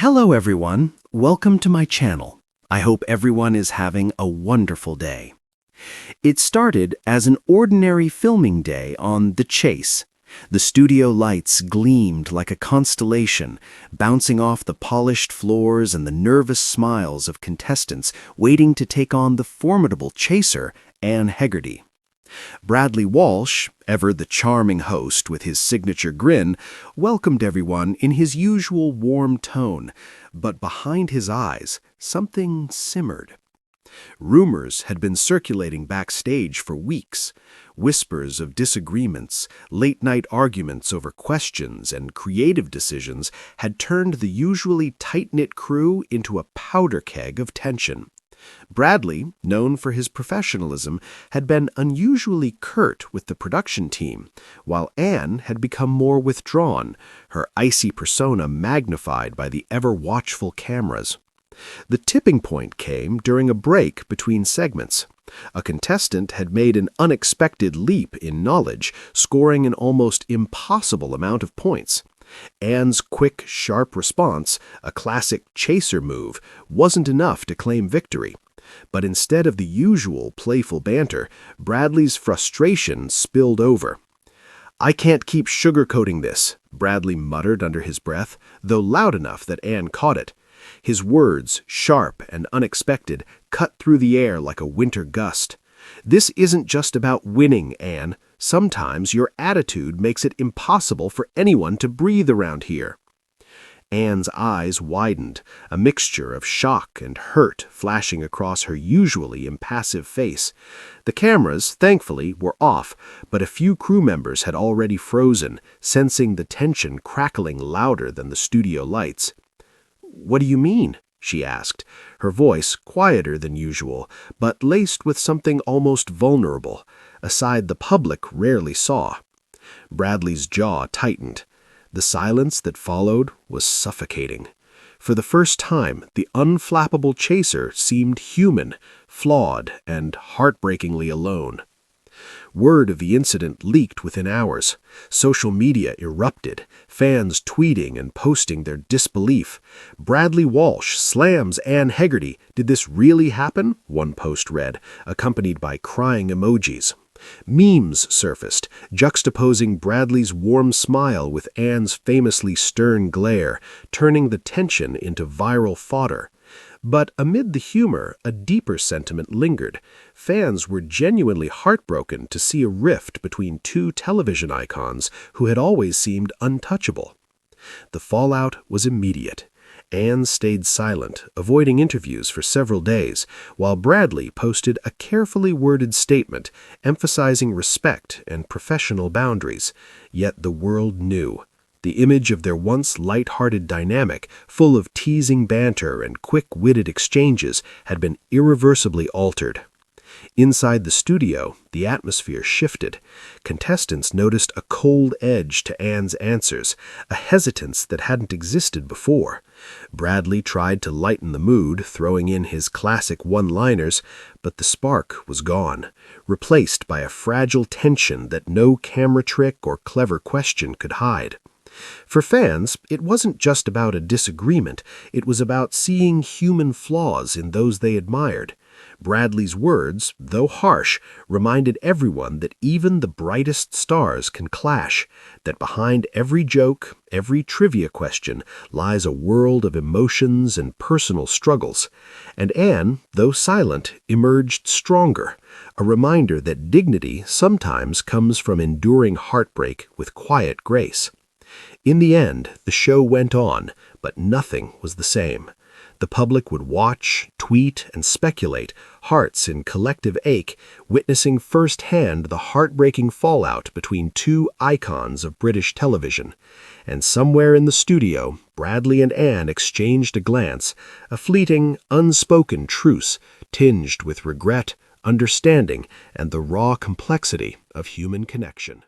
Hello everyone, welcome to my channel. I hope everyone is having a wonderful day. It started as an ordinary filming day on The Chase. The studio lights gleamed like a constellation, bouncing off the polished floors and the nervous smiles of contestants waiting to take on the formidable chaser, Anne Hegerty. Bradley Walsh, ever the charming host with his signature grin, welcomed everyone in his usual warm tone, but behind his eyes, something simmered. Rumors had been circulating backstage for weeks. Whispers of disagreements, late-night arguments over questions, and creative decisions had turned the usually tight-knit crew into a powder keg of tension. Bradley, known for his professionalism, had been unusually curt with the production team, while Anne had become more withdrawn, her icy persona magnified by the ever-watchful cameras. The tipping point came during a break between segments. A contestant had made an unexpected leap in knowledge, scoring an almost impossible amount of points. Anne's quick, sharp response, a classic chaser move, wasn't enough to claim victory. But instead of the usual playful banter, Bradley's frustration spilled over. "I can't keep sugarcoating this," Bradley muttered under his breath, though loud enough that Anne caught it. His words, sharp and unexpected, cut through the air like a winter gust. "This isn't just about winning, Anne. Sometimes your attitude makes it impossible for anyone to breathe around here." Anne's eyes widened, a mixture of shock and hurt flashing across her usually impassive face. The cameras, thankfully, were off, but a few crew members had already frozen, sensing the tension crackling louder than the studio lights. "What do you mean?" she asked, her voice quieter than usual, but laced with something almost vulnerable, a side the public rarely saw. Bradley's jaw tightened. The silence that followed was suffocating. For the first time, the unflappable chaser seemed human, flawed, and heartbreakingly alone. Word of the incident leaked within hours. Social media erupted, fans tweeting and posting their disbelief. "Bradley Walsh slams Anne Hegerty. Did this really happen?" one post read, accompanied by crying emojis. Memes surfaced, juxtaposing Bradley's warm smile with Anne's famously stern glare, turning the tension into viral fodder. But amid the humor, a deeper sentiment lingered. Fans were genuinely heartbroken to see a rift between two television icons who had always seemed untouchable. The fallout was immediate. Anne stayed silent, avoiding interviews for several days, while Bradley posted a carefully worded statement emphasizing respect and professional boundaries. Yet the world knew. The image of their once light-hearted dynamic, full of teasing banter and quick-witted exchanges, had been irreversibly altered. Inside the studio, the atmosphere shifted. Contestants noticed a cold edge to Anne's answers, a hesitance that hadn't existed before. Bradley tried to lighten the mood, throwing in his classic one-liners, but the spark was gone, replaced by a fragile tension that no camera trick or clever question could hide. For fans, it wasn't just about a disagreement, it was about seeing human flaws in those they admired. Bradley's words, though harsh, reminded everyone that even the brightest stars can clash, that behind every joke, every trivia question, lies a world of emotions and personal struggles. And Anne, though silent, emerged stronger, a reminder that dignity sometimes comes from enduring heartbreak with quiet grace. In the end, the show went on, but nothing was the same. The public would watch, tweet, and speculate, hearts in collective ache, witnessing firsthand the heartbreaking fallout between two icons of British television. And somewhere in the studio, Bradley and Anne exchanged a glance, a fleeting, unspoken truce, tinged with regret, understanding, and the raw complexity of human connection.